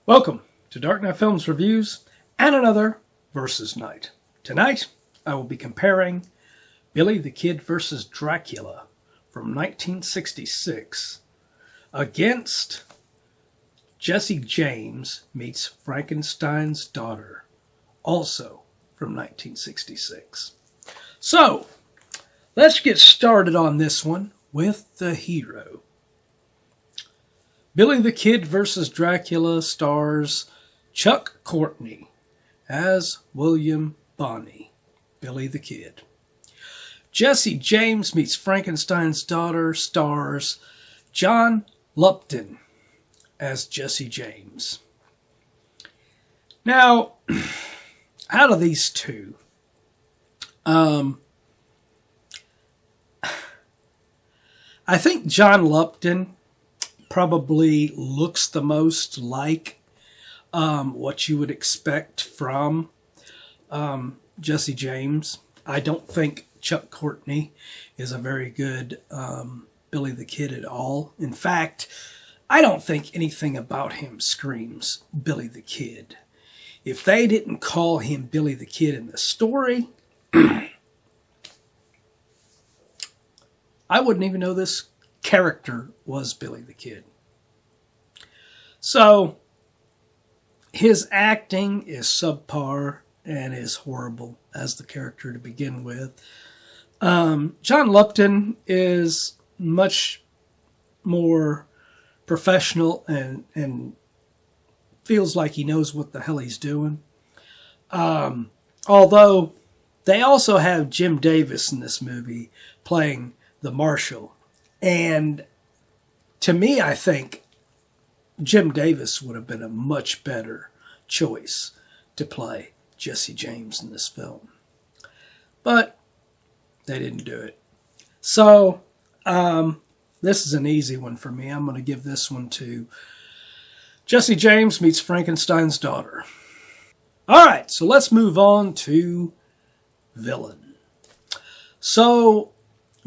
Welcome to Dark Knight Films Reviews and another Versus Night. Tonight, I will be comparing Billy the Kid vs. Dracula from 1966 against Jesse James meets Frankenstein's Daughter, also from 1966. So, let's get started on this one with the hero. Billy the Kid vs. Dracula stars Chuck Courtney as William Bonney, Billy the Kid. Jesse James meets Frankenstein's Daughter stars John Lupton as Jesse James. Now, out of these two, I think John Lupton probably looks the most like what you would expect from Jesse James. I don't think Chuck Courtney is a very good Billy the Kid at all. In fact, I don't think anything about him screams Billy the Kid. If they didn't call him Billy the Kid in the story, I wouldn't even know this character was Billy the Kid. So, his acting is subpar and is horrible as the character to begin with. John Lupton is much more professional and feels like he knows what the hell he's doing. Although, they also have Jim Davis in this movie playing the Marshal. And to me, I think Jim Davis would have been a much better choice to play Jesse James in this film. But they didn't do it. So, this is an easy one for me. I'm going to give this one to Jesse James meets Frankenstein's Daughter. Alright, so let's move on to villain. So,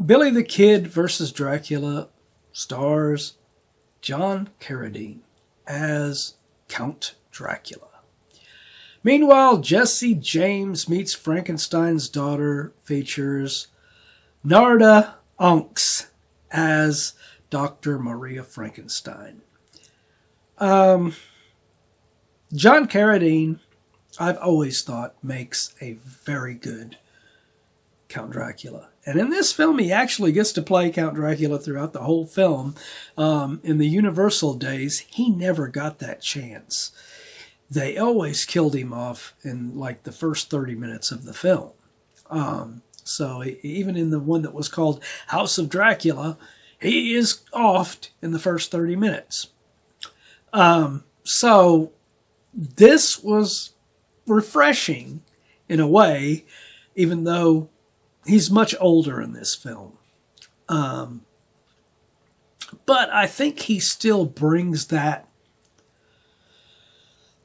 Billy the Kid vs. Dracula stars John Carradine as Count Dracula. Meanwhile, Jesse James meets Frankenstein's Daughter features Narda Unks as Dr. Maria Frankenstein. John Carradine, I've always thought, makes a very good Count Dracula. And in this film, he actually gets to play Count Dracula throughout the whole film. In the Universal days, he never got that chance. They always killed him off in like the first 30 minutes of the film. So even in the one that was called House of Dracula, he is offed in the first 30 minutes. So this was refreshing in a way, even though he's much older in this film. But I think he still brings that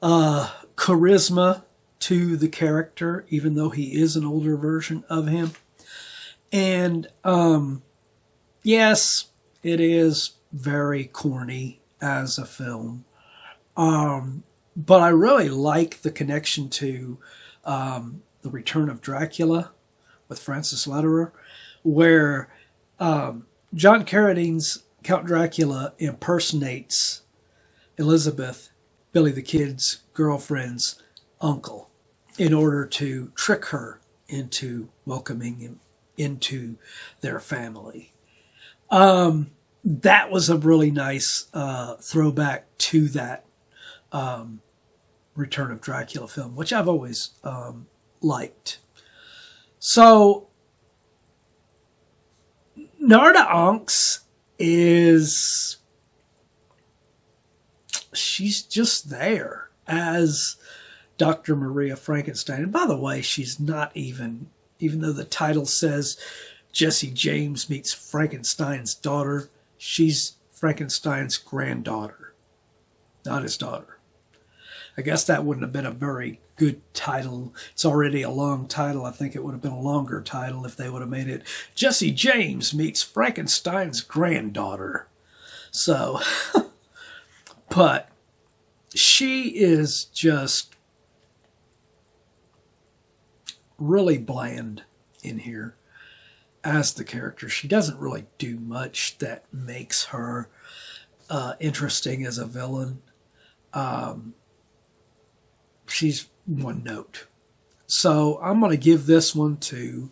charisma to the character, even though he is an older version of him. And yes, it is very corny as a film. But I really like the connection to The Return of Dracula with Francis Lederer, where John Carradine's Count Dracula impersonates Elizabeth, Billy the Kid's girlfriend's uncle, in order to trick her into welcoming him into their family. That was a really nice throwback to that Return of Dracula film, which I've always liked. So, Narda Unks she's just there as Dr. Maria Frankenstein. And by the way, she's not even though the title says Jesse James meets Frankenstein's Daughter, she's Frankenstein's granddaughter, not his daughter. I guess that wouldn't have been a very good title. It's already a long title. I think it would have been a longer title if they would have made it Jesse James meets Frankenstein's granddaughter. So, but she is just really bland in here as the character. She doesn't really do much that makes her interesting as a villain. She's one note. So I'm going to give this one to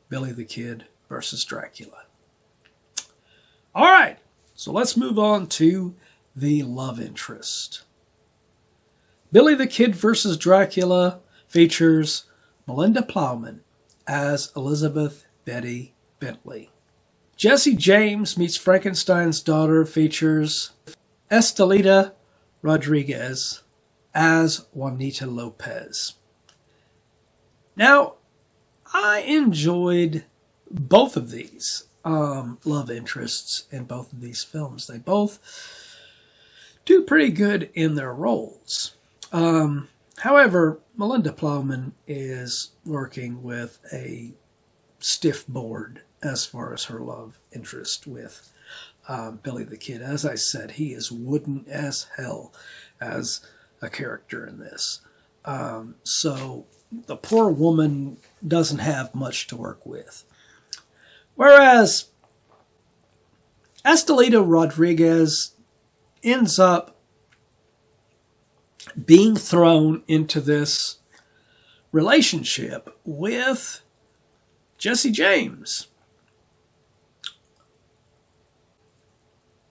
Billy the Kid versus Dracula. All right, so let's move on to the love interest. Billy the Kid versus Dracula features Melinda Plowman as Elizabeth Betty Bentley. Jesse James Meets Frankenstein's Daughter features Estelita Rodriguez as Juanita Lopez. Now, I enjoyed both of these love interests in both of these films. They both do pretty good in their roles. However, Melinda Plowman is working with a stiff board as far as her love interest with Billy the Kid. As I said, he is wooden as hell as a character in this. So the poor woman doesn't have much to work with. Whereas Estelita Rodriguez ends up being thrown into this relationship with Jesse James.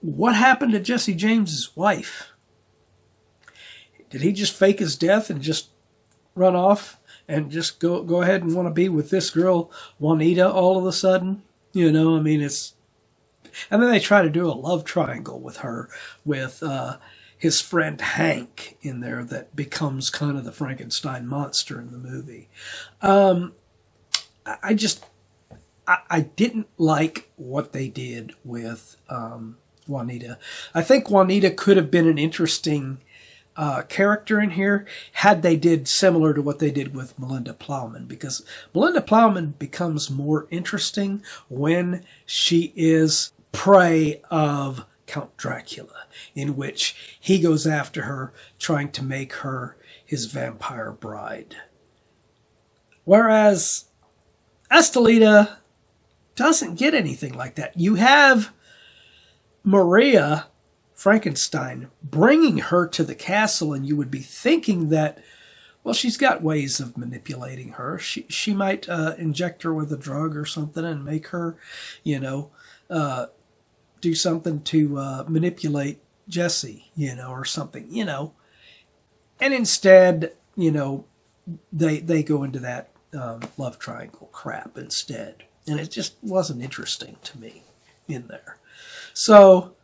What happened to Jesse James's wife? Did he just fake his death and just run off and just go ahead and want to be with this girl, Juanita, all of a sudden? You know, I mean, it's... And then they try to do a love triangle with her, with his friend Hank in there that becomes kind of the Frankenstein monster in the movie. I didn't like what they did with Juanita. I think Juanita could have been an interesting character in here had they did similar to what they did with Melinda Plowman, because Melinda Plowman becomes more interesting when she is prey of Count Dracula, in which he goes after her trying to make her his vampire bride. Whereas Estelita doesn't get anything like that. You have Maria Frankenstein bringing her to the castle, and you would be thinking that, well, she's got ways of manipulating her. She might inject her with a drug or something and make her, do something to manipulate Jesse, or something, And instead, they go into that love triangle crap instead. And it just wasn't interesting to me in there. So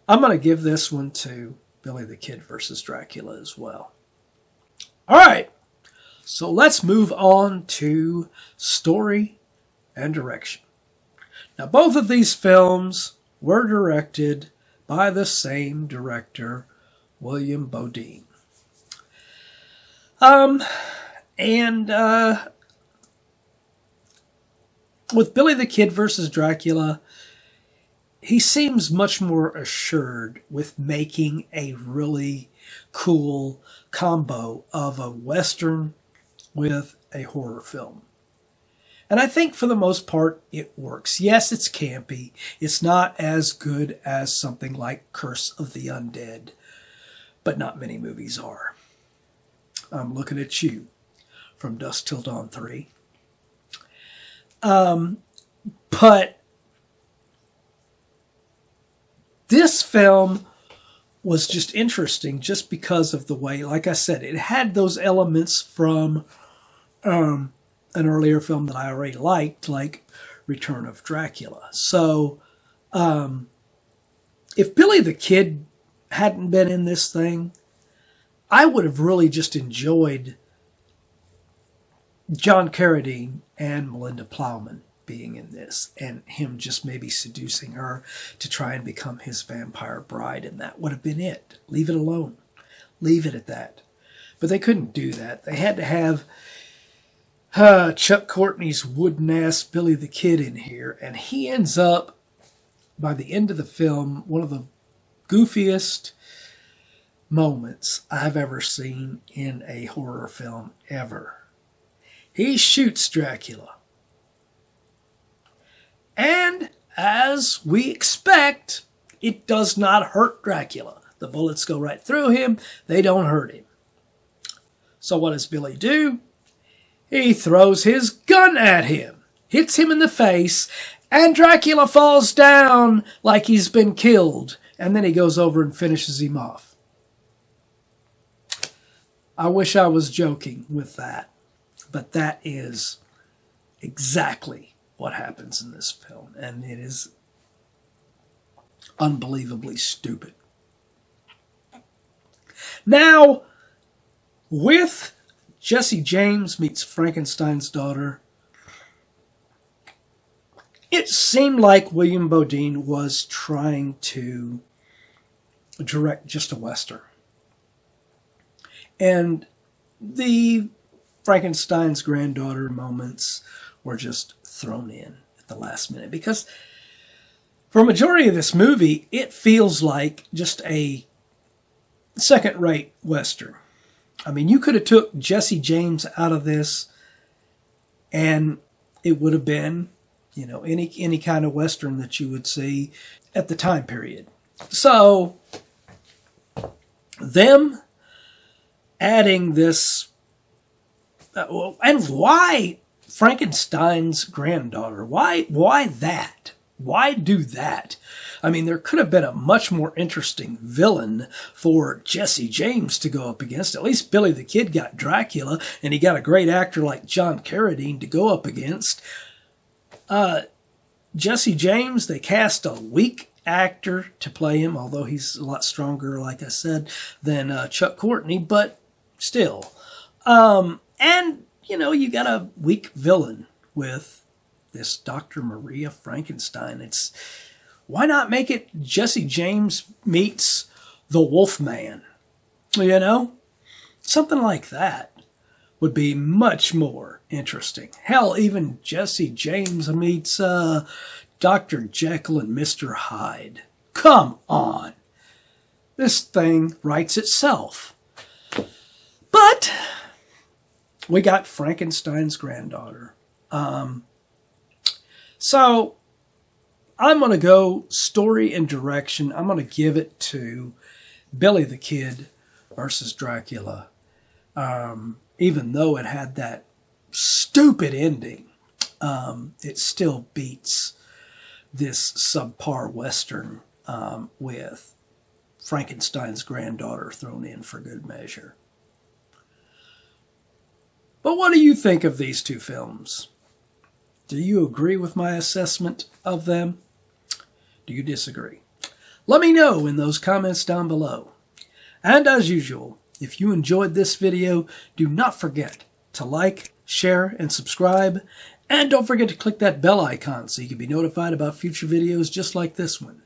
I'm going to give this one to Billy the Kid versus Dracula as well. All right, so let's move on to story and direction. Now, both of these films were directed by the same director, William Bodine. With Billy the Kid versus Dracula, he seems much more assured with making a really cool combo of a Western with a horror film. And I think for the most part, it works. Yes, it's campy. It's not as good as something like Curse of the Undead, but not many movies are. I'm looking at you from Dusk Till Dawn 3. But this film was just interesting just because of the way, like I said, it had those elements from an earlier film that I already liked, like Return of Dracula. So if Billy the Kid hadn't been in this thing, I would have really just enjoyed John Carradine and Melinda Plowman being in this, and him just maybe seducing her to try and become his vampire bride, and that would have been it. Leave it alone. Leave it at that. But they couldn't do that. They had to have Chuck Courtney's wooden-ass Billy the Kid in here, and he ends up, by the end of the film, one of the goofiest, moments I've ever seen in a horror film ever. He shoots Dracula. And as we expect, it does not hurt Dracula. The bullets go right through him. They don't hurt him. So what does Billy do? He throws his gun at him, hits him in the face, and Dracula falls down like he's been killed. And then he goes over and finishes him off. I wish I was joking with that, but that is exactly what happens in this film, and it is unbelievably stupid. Now, with Jesse James Meets Frankenstein's Daughter, it seemed like William Bodine was trying to direct just a Western. And the Frankenstein's granddaughter moments were just thrown in at the last minute. Because for a majority of this movie, it feels like just a second-rate Western. I mean, you could have took Jesse James out of this and it would have been, you know, any kind of Western that you would see at the time period. So, them adding this, and why Frankenstein's granddaughter? Why that? Why do that? I mean, there could have been a much more interesting villain for Jesse James to go up against. At least Billy the Kid got Dracula, and he got a great actor like John Carradine to go up against. Jesse James, they cast a weak actor to play him, although he's a lot stronger, like I said, than Chuck Courtney, but still. And, you know, you got a weak villain with this Dr. Maria Frankenstein. Why not make it Jesse James meets the Wolfman? You know? Something like that would be much more interesting. Hell, even Jesse James meets Dr. Jekyll and Mr. Hyde. Come on. This thing writes itself. But we got Frankenstein's granddaughter. So I'm going to go story and direction. I'm going to give it to Billy the Kid versus Dracula. Even though it had that stupid ending, it still beats this subpar Western with Frankenstein's granddaughter thrown in for good measure. But what do you think of these two films? Do you agree with my assessment of them? Do you disagree? Let me know in those comments down below. And as usual, if you enjoyed this video, do not forget to like, share, and subscribe. And don't forget to click that bell icon so you can be notified about future videos just like this one.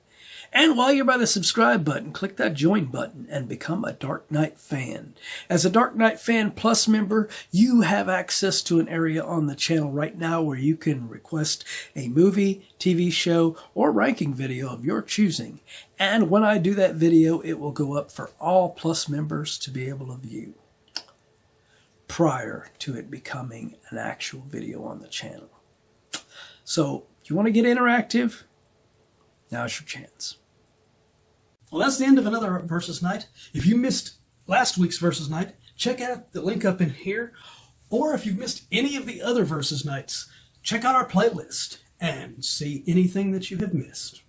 And while you're by the subscribe button, click that join button and become a Dark Knight fan. As a Dark Knight Fan Plus member, you have access to an area on the channel right now where you can request a movie, TV show, or ranking video of your choosing. And when I do that video, it will go up for all Plus members to be able to view prior to it becoming an actual video on the channel. So, if you want to get interactive, now's your chance. Well, that's the end of another Versus Night. If you missed last week's Versus Night, check out the link up in here. Or if you've missed any of the other Versus Nights, check out our playlist and see anything that you have missed.